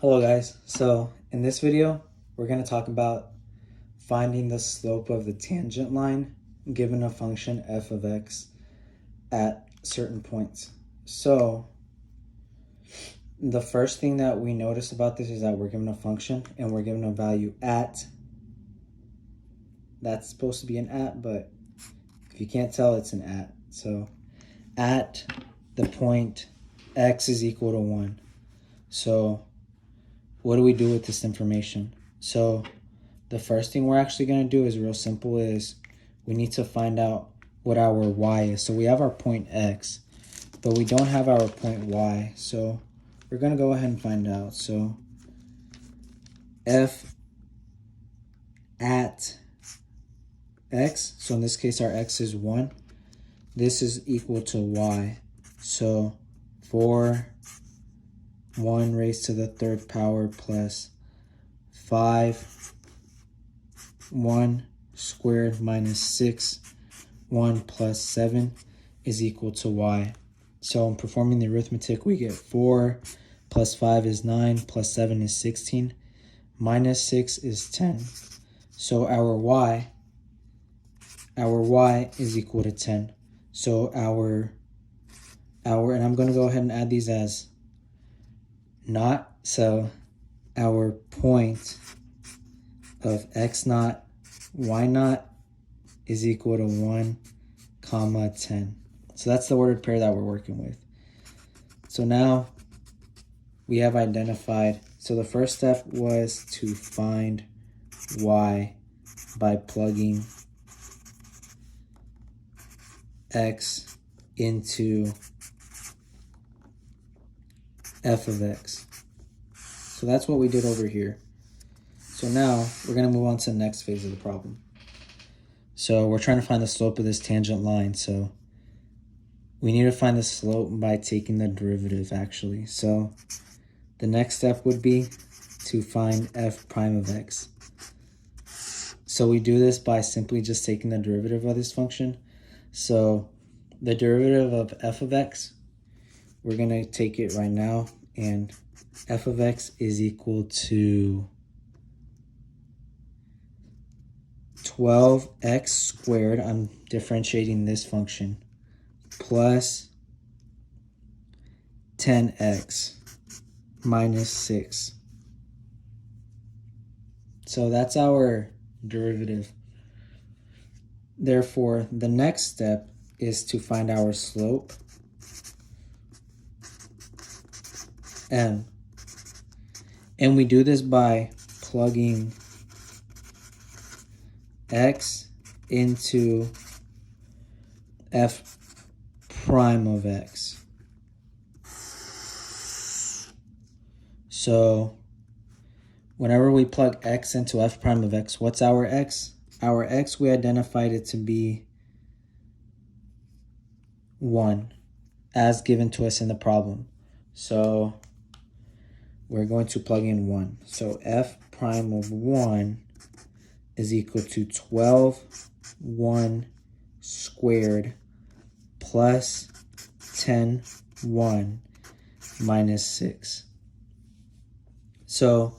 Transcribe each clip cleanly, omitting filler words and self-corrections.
Hello guys, so in this video we're going to talk about finding the slope of the tangent line given a function f of x at certain points. So the first thing that we notice about this is that we're given a function and we're given a value at. That's supposed to be an at, but if you can't tell, it's an at. So at the point x is equal to 1. So what do we do with this information? So the first thing we're actually going to do is real simple, is we need to find out what our y is. So we have our point x, but we don't have our point y. So we're going to go ahead and find out. So f at x, so in this case our x is 1. This is equal to y. So 1 raised to the third power plus 1 squared minus 1 plus 7 is equal to y. So in performing the arithmetic, we get 4 plus 5 is 9 plus 7 is 16 minus 6 is 10. So our y is equal to 10. So our and I'm going to go ahead and add these as naught. So our point of x naught, y naught is equal to 1, 10. So that's the ordered pair that we're working with. So now we have identified, so the first step was to find y by plugging x into f of x. So that's what we did over here. So now we're going to move on to the next phase of the problem. So we're trying to find the slope of this tangent line. So we need to find the slope by taking the derivative, actually. So the next step would be to find f prime of x. So we do this by simply just taking the derivative of this function. So the derivative of f of x, we're going to take it right now, and f of x is equal to 12x squared, I'm differentiating this function, plus 10x minus 6. So that's our derivative. Therefore, the next step is to find our slope, m. And we do this by plugging x into f prime of x. So whenever we plug x into f prime of x, what's our x? Our x, we identified it to be 1 as given to us in the problem. So we're going to plug in 1. So f prime of 1 is equal to 1 squared plus 1 minus 6. So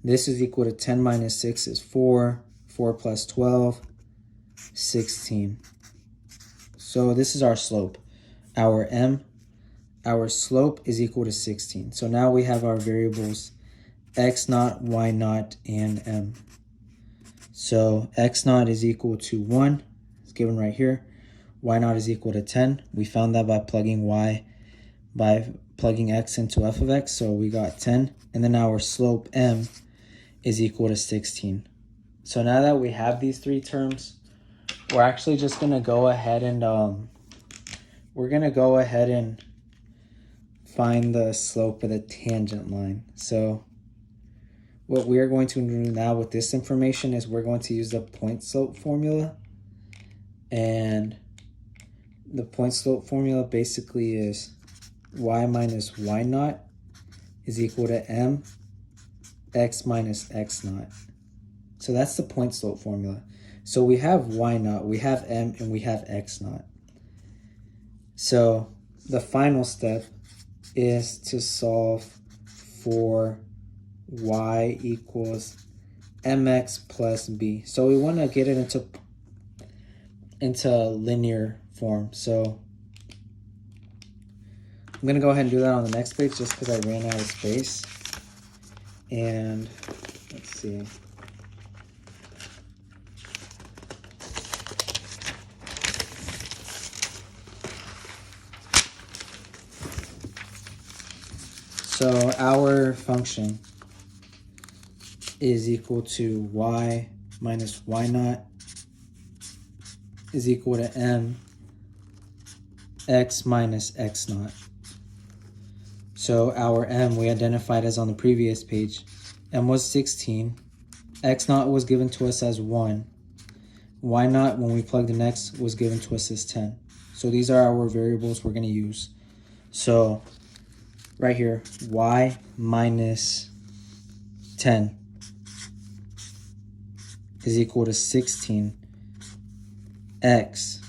this is equal to 10 minus 6 is 4. 4 plus 12, 16. So this is our slope. Our m, our slope is equal to 16. So now we have our variables x naught, y naught, and m. So x naught is equal to 1. It's given right here. Y naught is equal to 10. We found that by plugging x into f of x. So we got 10. And then our slope m is equal to 16. So now that we have these three terms, we're actually just going to go ahead and find the slope of the tangent line. So what we are going to do now with this information is we're going to use the point slope formula. And the point slope formula basically is y minus y naught is equal to m x minus x naught. So that's the point slope formula. So we have y naught, we have m, and we have x naught. So the final step is to solve for y equals mx plus b. So we want to get it into linear form. So I'm going to go ahead and do that on the next page just because I ran out of space. And let's see. So our function is equal to y minus y naught is equal to m x minus x naught. So our m we identified as on the previous page. M was 16. X naught was given to us as 1. Y naught, when we plugged in x, was given to us as 10. So these are our variables we're going to use. So right here, y minus 10 is equal to 16 x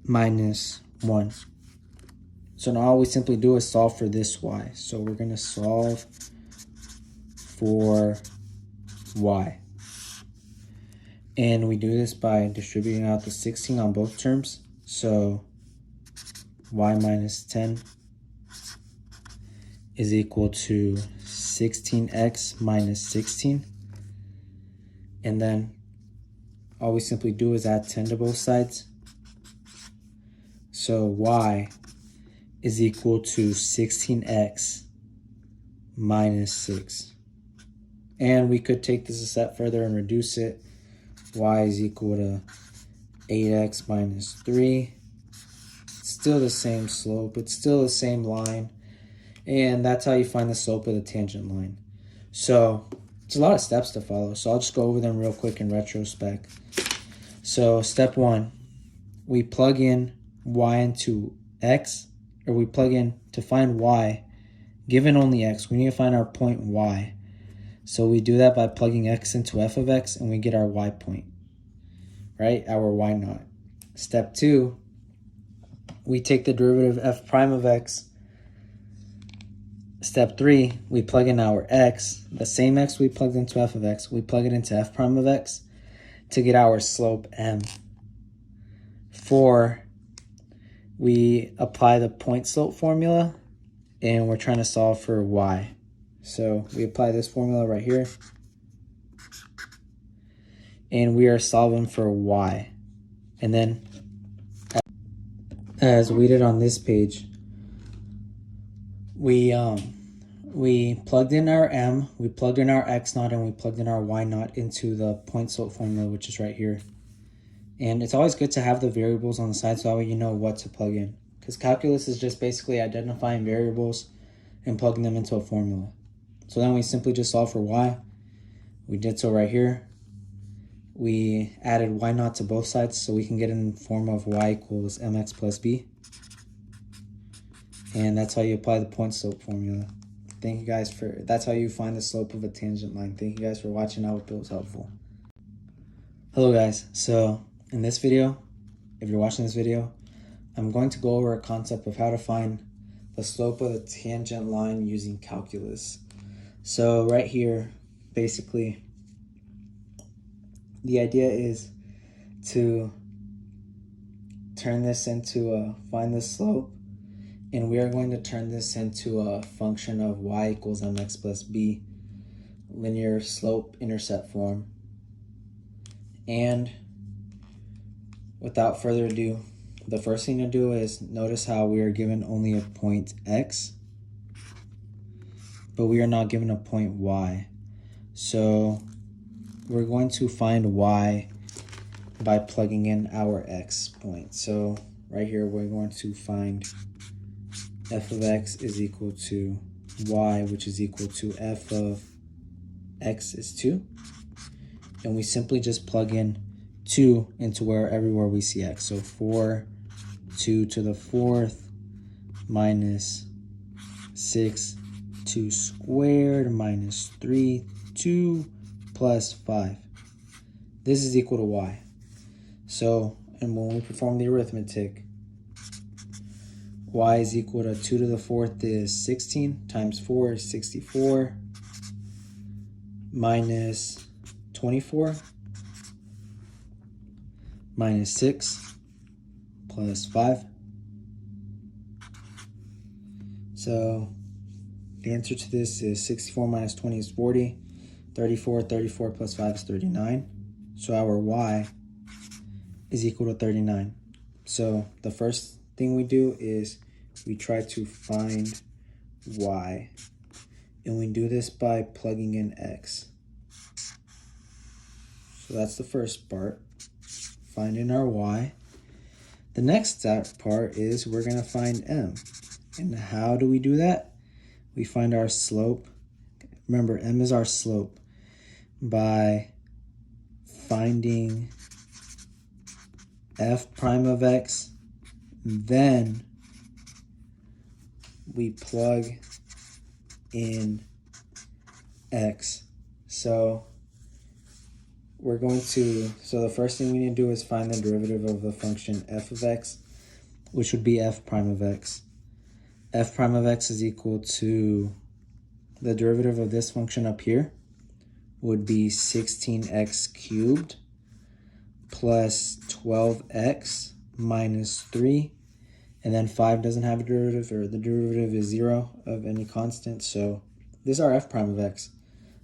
minus 1. So now all we simply do is solve for this y. So we're going to solve for y. And we do this by distributing out the 16 on both terms. So y minus 10 is equal to 16x minus 16. And then all we simply do is add 10 to both sides. So y is equal to 16x minus 6. And we could take this a step further and reduce it. Y is equal to 8x minus 3. It's still the same slope. It's still the same line. And that's how you find the slope of the tangent line. So it's a lot of steps to follow. So I'll just go over them real quick in retrospect. So step 1, we plug in y into x, or we plug in to find y, given only x. We need to find our point y. So we do that by plugging x into f of x, and we get our y point, right? Our y naught. Step 2, we take the derivative f prime of x. Step 3, we plug in our x, the same x we plugged into f of x, we plug it into f prime of x to get our slope m. 4, we apply the point slope formula, and we're trying to solve for y. So we apply this formula right here, and we are solving for y. And then, as we did on this page, we plugged in our m, we plugged in our x naught, and we plugged in our y naught into the point slope formula, which is right here. And it's always good to have the variables on the side so that way you know what to plug in. Because calculus is just basically identifying variables and plugging them into a formula. So then we simply just solve for y. We did so right here. We added y naught to both sides so we can get it in the form of y equals mx plus b. And that's how you apply the point slope formula. Thank you guys that's how you find the slope of a tangent line. Thank you guys for watching. I hope it was helpful. Hello guys, so in this video, if you're watching this video, I'm going to go over a concept of how to find the slope of the tangent line using calculus. So right here, basically, the idea is to turn this into find the slope, and we are going to turn this into a function of y equals mx plus b, linear slope intercept form. And without further ado, the first thing to do is notice how we are given only a point x, but we are not given a point y. So we're going to find y by plugging in our x point. So right here, we're going to find f of x is equal to y, which is equal to f of x is 2. And we simply just plug in 2 into everywhere we see x. So 4, 2 to the 4th minus 6, 2 squared minus 3, 2 plus 5. This is equal to y. So, and when we perform the arithmetic, y is equal to 2 to the 4th is 16 times 4 is 64 minus 24 minus 6 plus 5. So the answer to this is 64 minus 20 is 40. 34 plus 5 is 39. So our y is equal to 39. So the first thing we do is we try to find y. And we do this by plugging in x. So that's the first part, finding our y. The next part is we're going to find m. And how do we do that? We find our slope. Remember, m is our slope, by finding f prime of x, then we plug in x. So the first thing we need to do is find the derivative of the function f of x, which would be f prime of x. F prime of x is equal to the derivative of this function up here would be 16x cubed plus 12x minus 3. And then 5 doesn't have a derivative, or the derivative is 0 of any constant. So this is our f prime of x.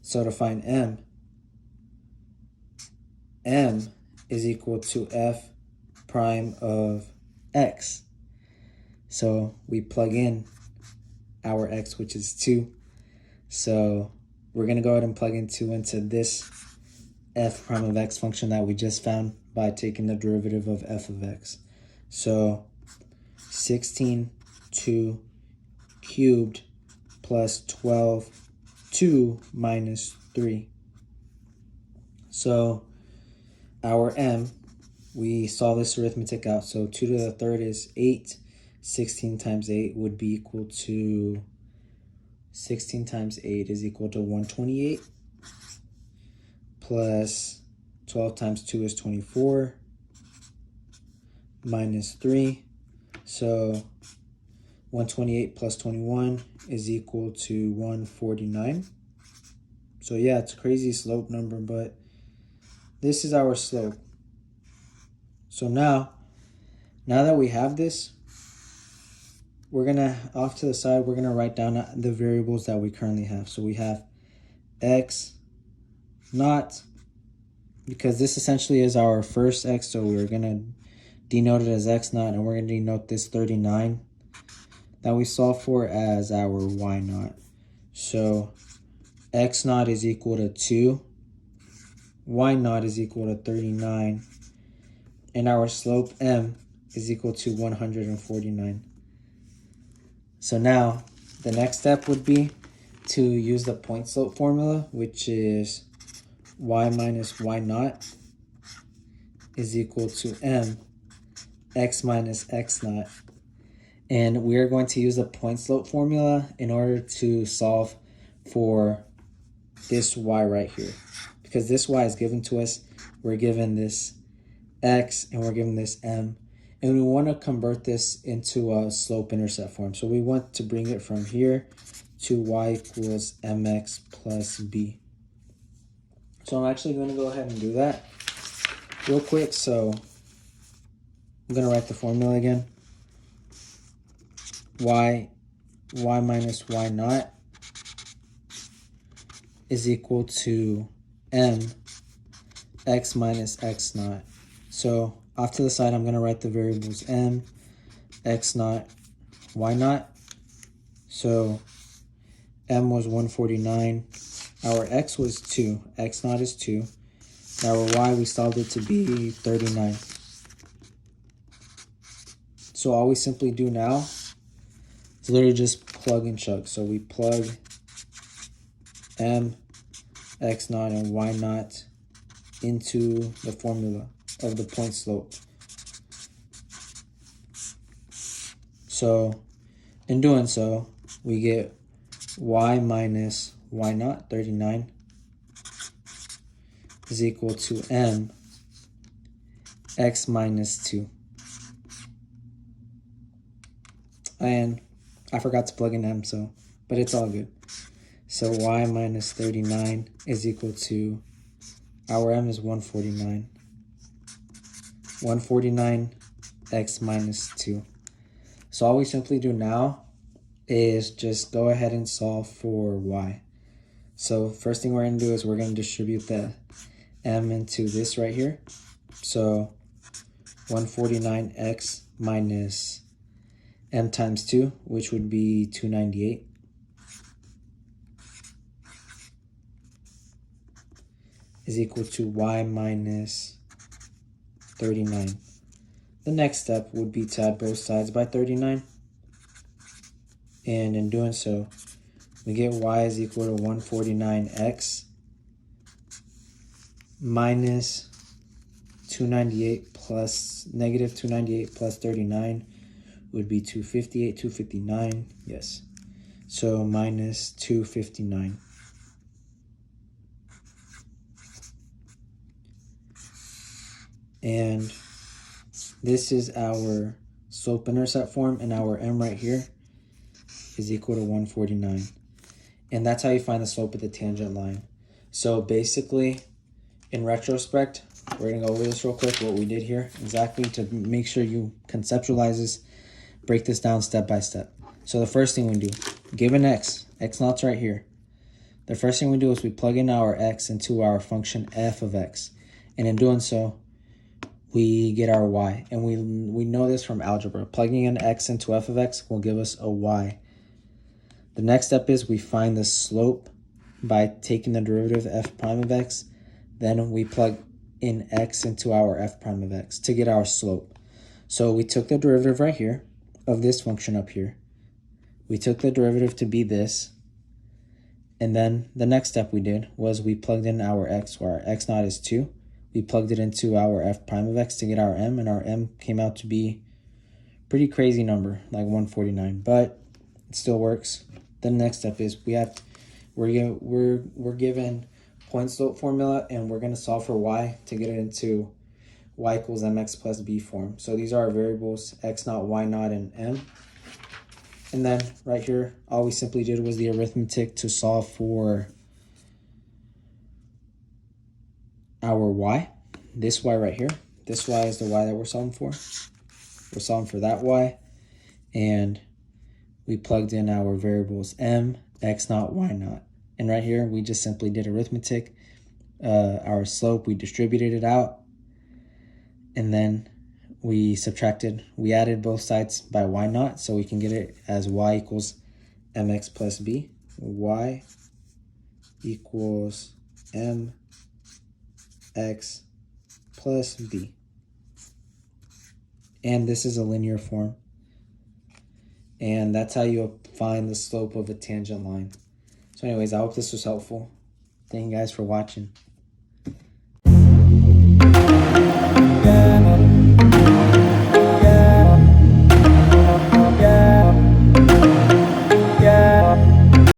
So to find m is equal to f prime of x. So we plug in our x, which is 2. So we're going to go ahead and plug in 2 into this f prime of x function that we just found by taking the derivative of f of x. So 16 2 cubed plus 12 2 minus 3. So our m, we saw this arithmetic out. So 2 to the 3rd is 8. 16 times 8 would be equal to 16 times 8 is equal to 128 plus 12 times 2 is 24 minus 3. So 128 plus 21 is equal to 149. So yeah, it's a crazy slope number, but this is our slope. So now that we have this, we're gonna, off to the side, we're gonna write down the variables that we currently have. So we have x naught, because this essentially is our first x, so we're gonna denote it as x naught, and we're gonna denote this 39 that we solved for as our y naught. So x naught is equal to 2, y naught is equal to 39, and our slope m is equal to 149. So now the next step would be to use the point slope formula, which is y minus y naught is equal to m x minus x naught. And we are going to use the point slope formula in order to solve for this y right here. Because this y is given to us, we're given this x and we're given this m. And we want to convert this into a slope-intercept form. So we want to bring it from here to y equals mx plus b. So I'm actually going to go ahead and do that real quick. So I'm going to write the formula again. y minus y naught is equal to m x minus x naught. So off to the side, I'm going to write the variables m, x naught, y naught. So m was 149. Our x was 2. X naught is 2. Our y, we solved it to be 39. So all we simply do now is literally just plug and chug. So we plug m, x naught, and y naught into the formula of the point slope. So in doing so, we get y minus y naught, 39, is equal to m x minus 2. And I forgot to plug in m, so, but it's all good. So y minus 39 is equal to, our m is 149. 149x minus 2. So all we simply do now is just go ahead and solve for y. So first thing we're going to do is we're going to distribute the m into this right here. So 149x minus m times 2, which would be 298. Is equal to y minus 39. The next step would be to add both sides by 39. And in doing so, we get y is equal to 149x minus 298 plus negative 298 plus 39 would be 258, 259, yes. So minus 259. And this is our slope-intercept form, and our m right here is equal to 149. And that's how you find the slope of the tangent line. So basically, in retrospect, we're going to go over this real quick, what we did here, exactly to make sure you conceptualize this, break this down step by step. So the first thing we do, given x naught's right here. The first thing we do is we plug in our x into our function f of x. And in doing so, we get our y. And we know this from algebra. Plugging in x into f of x will give us a y. The next step is we find the slope by taking the derivative f prime of x. Then we plug in x into our f prime of x to get our slope. So we took the derivative right here of this function up here. We took the derivative to be this. And then the next step we did was we plugged in our x, where our x naught is 2. We plugged it into our f prime of x to get our m, and our m came out to be a pretty crazy number, like 149, but it still works. The next step is we're given point slope formula, and we're going to solve for y to get it into y equals mx plus b form. So these are our variables, x naught, y naught, and m. And then right here, all we simply did was the arithmetic to solve for our y. This y right here. This y is the y that we're solving for. We're solving for that y. And we plugged in our variables m, x naught, y naught. And right here, we just simply did arithmetic. Our slope, we distributed it out. And then we added both sides by y naught, so we can get it as y equals mx plus b. Y equals mx plus b. And this is a linear form. And that's how you find the slope of a tangent line. So anyways, I hope this was helpful. Thank you guys for watching.